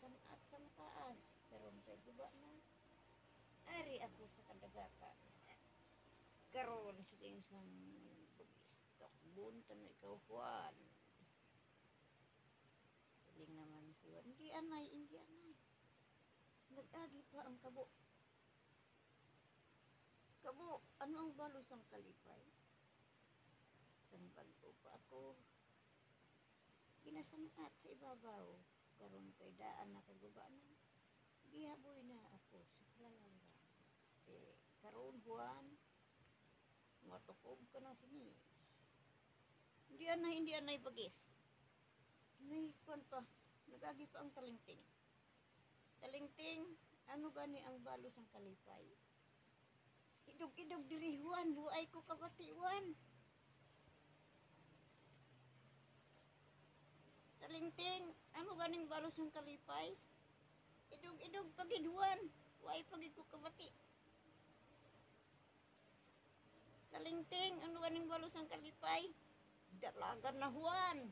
sanat sa mataas. Karon kay guba na. Ari ako sa kadagatan. Karon sa isang takbon tan ikaw Juan. Saling naman siya. Hindi anay, hindi anay. Nag-agi pa ang kabo. Kabo, ano ang balos ang kalipay? Sang bago pa ako. Ginasanat sa ibabaw. Karon kay daan na kaguba na. Gihaboy na ako sa kalalangga. Karon Juan, matukob ka na sini. Hindi anay bagis. May kwan pa, nagagi pa ang talingting. Talingting, ano gani ang balos ang kalipay? Idog-idog diri Juan, buay ko kabatiwan. Talingting, ano ganing balos ang kalipay? Idog-idog pagid Juan, buay pagid ko kabati. Talingting, ano ganing balos ang kalipay? Dalagan na Juan.